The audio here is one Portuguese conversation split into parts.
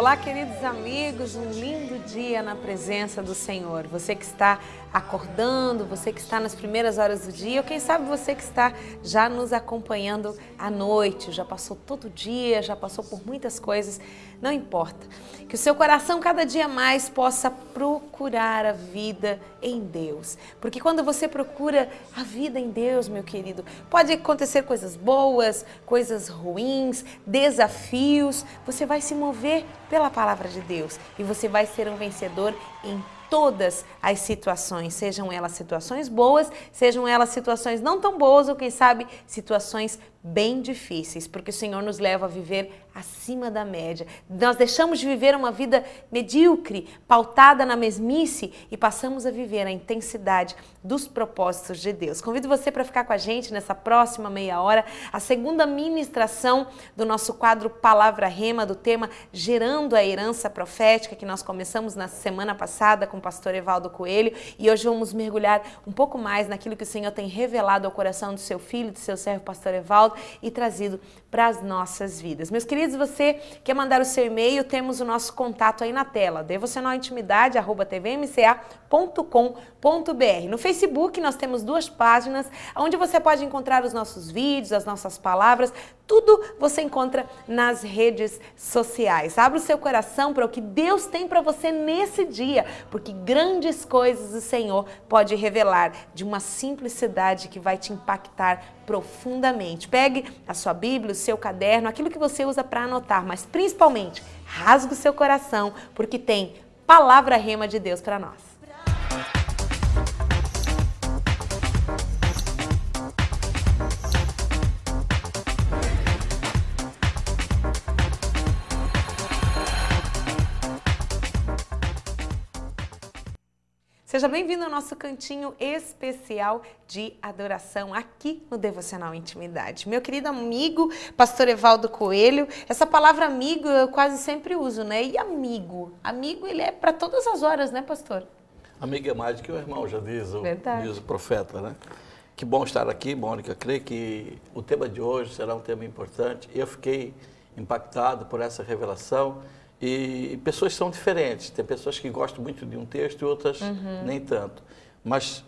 Olá, queridos amigos, um lindo dia na presença do Senhor. Você que está acordando, você que está nas primeiras horas do dia, ou quem sabe você que está já nos acompanhando à noite, já passou todo o dia, já passou por muitas coisas, não importa. Que o seu coração cada dia mais possa procurar a vida em Deus. Porque quando você procura a vida em Deus, meu querido, pode acontecer coisas boas, coisas ruins, desafios, você vai se mover pela palavra de Deus e você vai ser um vencedor em todas as situações, sejam elas situações boas, sejam elas situações não tão boas ou quem sabe situações bem difíceis, porque o Senhor nos leva a viver acima da média. Nós deixamos de viver uma vida medíocre, pautada na mesmice e passamos a viver a intensidade dos propósitos de Deus. Convido você para ficar com a gente nessa próxima meia hora, a segunda ministração do nosso quadro Palavra Rema, do tema Gerando a Herança Profética, que nós começamos na semana passada com o pastor Evaldo Coelho, e hoje vamos mergulhar um pouco mais naquilo que o Senhor tem revelado ao coração do seu filho, do seu servo pastor Evaldo, e trazido para as nossas vidas. Meus queridos, você quer mandar o seu e-mail, temos o nosso contato aí na tela, devocionalintimidade@tvmca.com.br. No Facebook nós temos 2 páginas, onde você pode encontrar os nossos vídeos, as nossas palavras, tudo você encontra nas redes sociais. Abra o seu coração para o que Deus tem para você nesse dia, porque grandes coisas o Senhor pode revelar de uma simplicidade que vai te impactar profundamente. Pegue a sua Bíblia, o seu caderno, aquilo que você usa para anotar, mas principalmente rasgue o seu coração, porque tem palavra rema de Deus para nós. Seja bem-vindo ao nosso cantinho especial de adoração aqui no Devocional Intimidade. Meu querido amigo, pastor Evaldo Coelho, essa palavra amigo eu quase sempre uso, né? E amigo? Amigo, ele é para todas as horas, né, pastor? Amigo é mais do que o irmão, já diz o profeta, né? Que bom estar aqui, Mônica. Creio que o tema de hoje será um tema importante. Eu fiquei impactado por essa revelação. E pessoas são diferentes, tem pessoas que gostam muito de um texto e outras nem tanto. Mas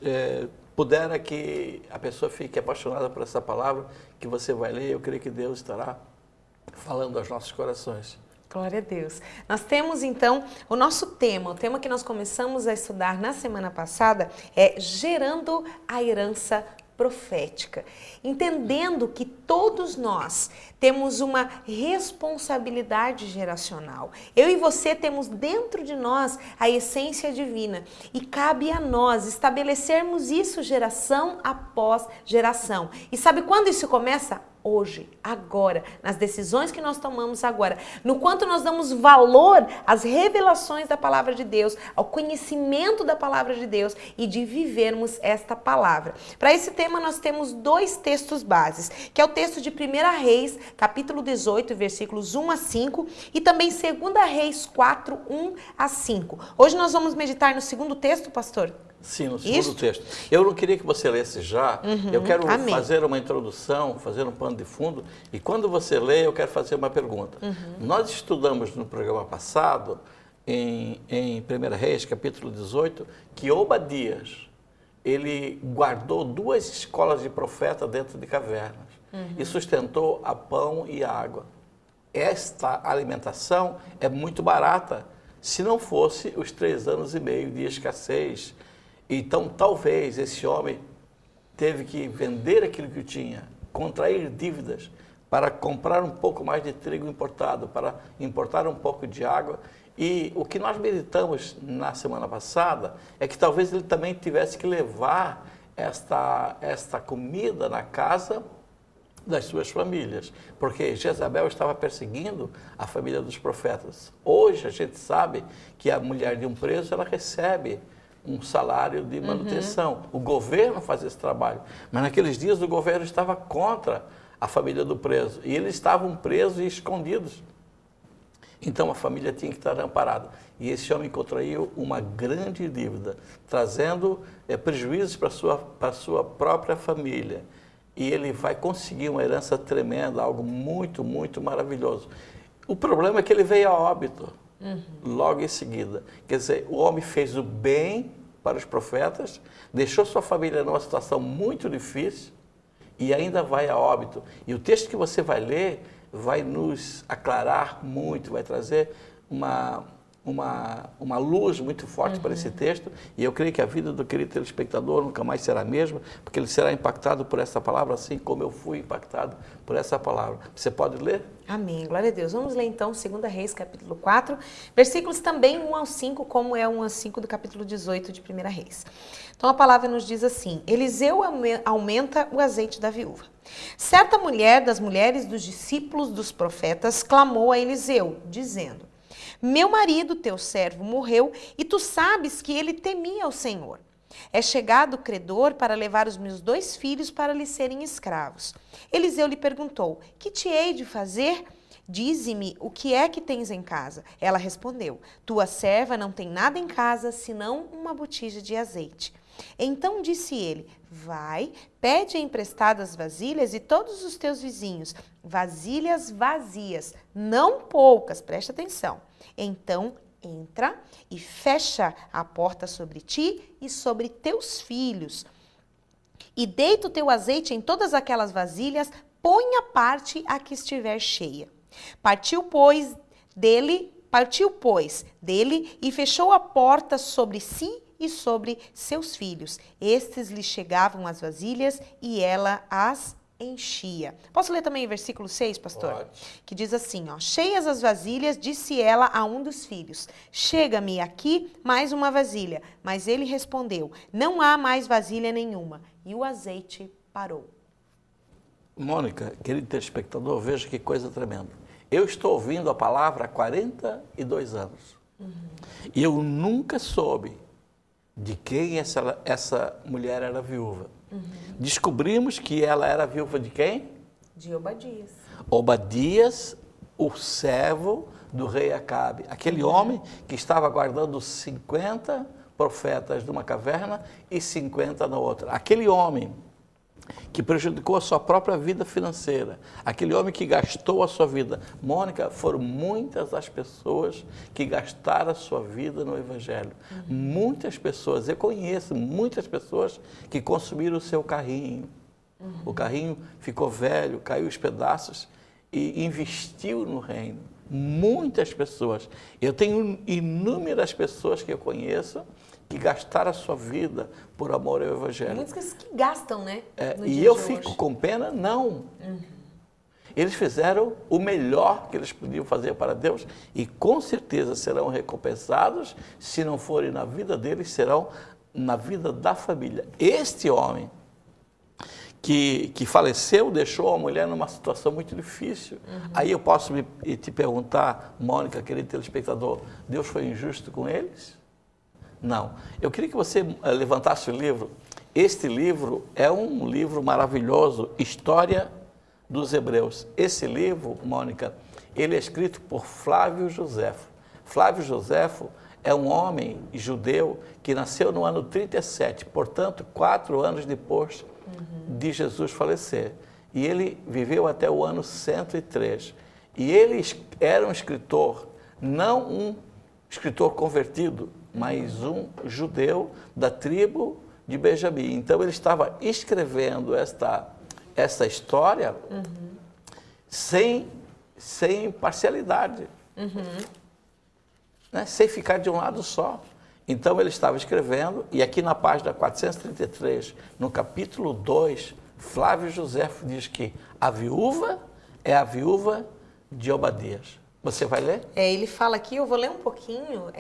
pudera que a pessoa fique apaixonada por essa palavra que você vai ler, eu creio que Deus estará falando aos nossos corações. Glória a Deus. Nós temos então o nosso tema, o tema que nós começamos a estudar na semana passada é Gerando a Herança Profética, entendendo que todos nós temos uma responsabilidade geracional. Eu e você temos dentro de nós a essência divina e cabe a nós estabelecermos isso geração após geração. E sabe quando isso começa? Hoje, agora, nas decisões que nós tomamos agora, no quanto nós damos valor às revelações da palavra de Deus, ao conhecimento da palavra de Deus e de vivermos esta palavra. Para esse tema nós temos 2 textos bases, que é o texto de 1 Reis, capítulo 18, versículos 1 a 5 e também 2 Reis 4, 1 a 5. Hoje nós vamos meditar no segundo texto, pastor? Sim, no segundo texto. Eu não queria que você lesse já, eu quero fazer uma introdução, fazer um pano de fundo, e quando você lê, eu quero fazer uma pergunta. Nós estudamos no programa passado, em 1 Reis, capítulo 18, que Obadias, ele guardou 2 escolas de profeta dentro de cavernas, e sustentou a pão e a água. Esta alimentação é muito barata, se não fosse os 3 anos e meio de escassez. Então, talvez esse homem teve que vender aquilo que tinha, contrair dívidas para comprar um pouco mais de trigo importado, para importar um pouco de água. E o que nós meditamos na semana passada é que talvez ele também tivesse que levar esta comida na casa das suas famílias, porque Jezabel estava perseguindo a família dos profetas. Hoje a gente sabe que a mulher de um preso, ela recebe um salário de manutenção. O governo faz esse trabalho. Mas naqueles dias o governo estava contra a família do preso. E eles estavam presos e escondidos. Então a família tinha que estar amparada. E esse homem contraiu uma grande dívida, trazendo prejuízos para a sua própria família. E ele vai conseguir uma herança tremenda, algo muito, muito maravilhoso. O problema é que ele veio a óbito. logo em seguida. Quer dizer, o homem fez o bem para os profetas, deixou sua família numa situação muito difícil e ainda vai a óbito. E o texto que você vai ler vai nos aclarar muito, vai trazer uma luz muito forte para esse texto, e eu creio que a vida do querido telespectador nunca mais será a mesma, porque ele será impactado por essa palavra, assim como eu fui impactado por essa palavra. Você pode ler? Amém, glória a Deus. Vamos ler então 2 Reis, capítulo 4, versículos também 1 ao 5, como é 1 ao 5 do capítulo 18 de 1 Reis. Então a palavra nos diz assim: Eliseu aumenta o azeite da viúva. Certa mulher das mulheres dos discípulos dos profetas clamou a Eliseu, dizendo: Meu marido, teu servo, morreu, e tu sabes que ele temia o Senhor. É chegado o credor para levar os meus 2 filhos para lhe serem escravos. Eliseu lhe perguntou: Que te hei de fazer? Dize-me o que é que tens em casa. Ela respondeu: Tua serva não tem nada em casa, senão uma botija de azeite. Então disse ele: Vai, pede emprestadas vasilhas e todos os teus vizinhos, vasilhas vazias, não poucas, preste atenção. Então entra e fecha a porta sobre ti e sobre teus filhos. E deita o teu azeite em todas aquelas vasilhas, põe a parte a que estiver cheia. Partiu, pois, dele e fechou a porta sobre si e sobre seus filhos. Estes lhe chegavam as vasilhas e ela as enchia. Posso ler também o versículo 6, pastor? Pode. Que diz assim, ó: Cheias as vasilhas, disse ela a um dos filhos: Chega-me aqui mais uma vasilha. Mas ele respondeu: Não há mais vasilha nenhuma. E o azeite parou. Mônica, querido telespectador, veja que coisa tremenda. Eu estou ouvindo a palavra há 42 anos. E eu nunca soube de quem essa mulher era viúva. Descobrimos que ela era viúva de quem? De Obadias. Obadias, o servo do rei Acabe. Aquele homem que estava guardando 50 profetas numa caverna e 50 na outra. Aquele homem que prejudicou a sua própria vida financeira, aquele homem que gastou a sua vida. Mônica, foram muitas as pessoas que gastaram a sua vida no Evangelho. Muitas pessoas, eu conheço muitas pessoas que consumiram o seu carrinho. O carrinho ficou velho, caiu os pedaços e investiu no reino. Muitas pessoas. Eu tenho inúmeras pessoas que eu conheço que gastaram a sua vida por amor ao Evangelho. Muitos que gastam, né? E eu fico com pena? Não. Eles fizeram o melhor que eles podiam fazer para Deus e com certeza serão recompensados. Se não forem na vida deles, serão na vida da família. Este homem que faleceu deixou a mulher numa situação muito difícil. Aí eu posso te perguntar, Mônica, querido telespectador, Deus foi injusto com eles? Não. Eu queria que você levantasse o livro. Este livro é um livro maravilhoso, História dos Hebreus. Esse livro, Mônica, ele é escrito por Flávio Joséfo. Flávio Joséfo é um homem judeu que nasceu no ano 37, portanto, 4 anos depois de Jesus falecer. E ele viveu até o ano 103. E ele era um escritor, não um escritor convertido, mas um judeu da tribo de Benjamim. Então ele estava escrevendo esta história sem parcialidade, né? Sem ficar de um lado só. Então ele estava escrevendo, e aqui na página 433, no capítulo 2, Flávio Joséfo diz que a viúva é a viúva de Obadias. Você vai ler? Ele fala aqui, eu vou ler um pouquinho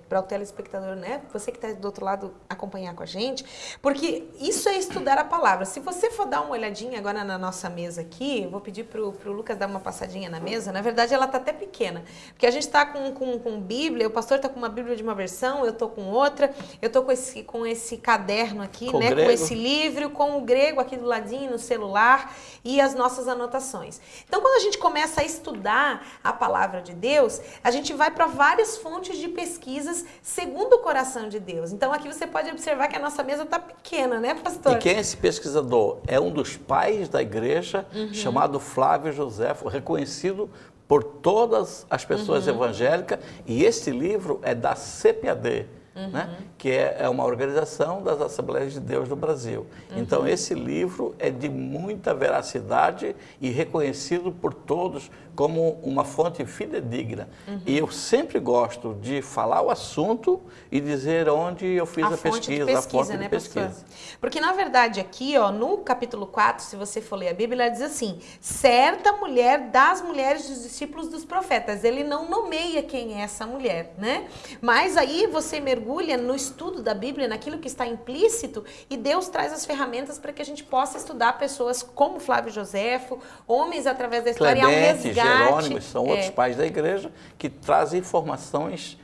para o telespectador, né? Você que está do outro lado acompanhar com a gente, porque isso é estudar a palavra. Se você for dar uma olhadinha agora na nossa mesa aqui, eu vou pedir para o Lucas dar uma passadinha na mesa. Na verdade, ela está até pequena, porque a gente está com Bíblia, o pastor está com uma Bíblia de uma versão, eu estou com outra, eu estou com esse caderno aqui, com, né? Com esse livro, com o grego aqui do ladinho, no celular e as nossas anotações. Então, quando a gente começa a estudar a palavra de Deus, a gente vai para várias fontes de pesquisas segundo o coração de Deus. Então aqui você pode observar que a nossa mesa está pequena, né, pastor? E quem é esse pesquisador? É um dos pais da igreja, chamado Flávio Joséfo, reconhecido por todas as pessoas evangélicas, e este livro é da CPAD, né? Que é uma organização das Assembleias de Deus do Brasil. Então, esse livro é de muita veracidade e reconhecido por todos como uma fonte fidedigna. E eu sempre gosto de falar o assunto e dizer onde eu fiz a pesquisa, a fonte de pesquisa. Porque, na verdade, aqui, ó, no capítulo 4, se você for ler a Bíblia, ela diz assim, certa mulher das mulheres dos discípulos dos profetas. Ele não nomeia quem é essa mulher, né? Mas aí você mergulha no estudo da Bíblia, naquilo que está implícito, e Deus traz as ferramentas para que a gente possa estudar pessoas como Flávio Joséfo, homens através da história, e há um resgate. Jerônimos, são outros pais da igreja que trazem informações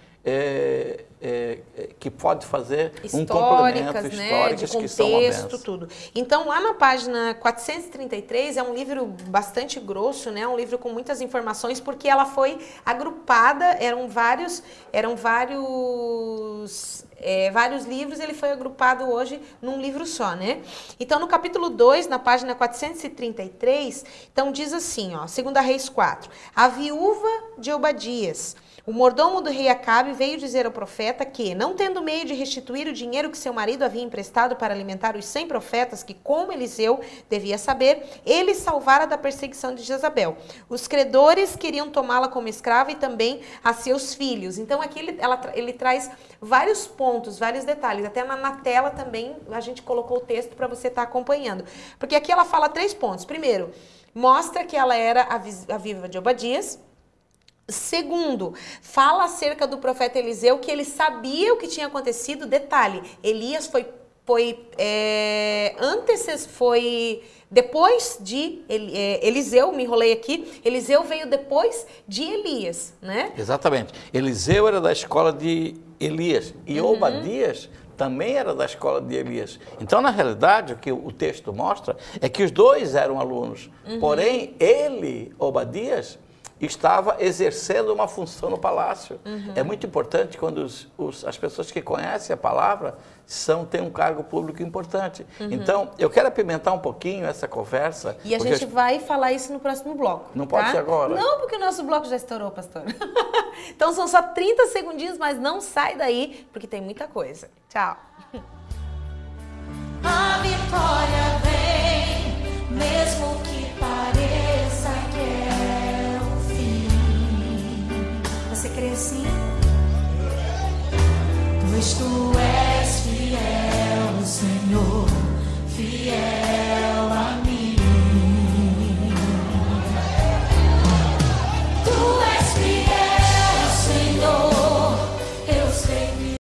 que pode fazer um complemento, históricas, de contexto, que são uma benção. Tudo. Então, lá na página 433, é um livro bastante grosso, né? Um livro com muitas informações, porque ela foi agrupada, eram vários livros, ele foi agrupado hoje num livro só, né? Então, no capítulo 2, na página 433, então diz assim, ó, 2 Reis 4, a viúva de Obadias, o mordomo do rei Acabe veio dizer ao profeta que, não tendo meio de restituir o dinheiro que seu marido havia emprestado para alimentar os 100 profetas, que, como Eliseu devia saber, ele salvara da perseguição de Jezabel. Os credores queriam tomá-la como escrava e também a seus filhos. Então, aqui ele traz vários pontos, vários detalhes. Até na tela também a gente colocou o texto para você estar acompanhando. Porque aqui ela fala 3 pontos. Primeiro, mostra que ela era a viúva de Obadias. Segundo, fala acerca do profeta Eliseu, que ele sabia o que tinha acontecido. Detalhe, Elias foi depois de Eliseu, me enrolei aqui, Eliseu veio depois de Elias, né? Exatamente. Eliseu era da escola de Elias e Obadias também era da escola de Elias. Então, na realidade, o que o texto mostra é que os dois eram alunos. Porém, Obadias, estava exercendo uma função no palácio. É muito importante quando as pessoas que conhecem a palavra têm um cargo público importante. Então, eu quero apimentar um pouquinho essa conversa. E a gente vai falar isso no próximo bloco. Não pode ser agora? Não, porque o nosso bloco já estourou, pastor. Então, são só 30 segundinhos, mas não sai daí, porque tem muita coisa. Tchau. A vitória vem, mesmo que pareça que é o fim. Você crê sim? Pois tu és fiel.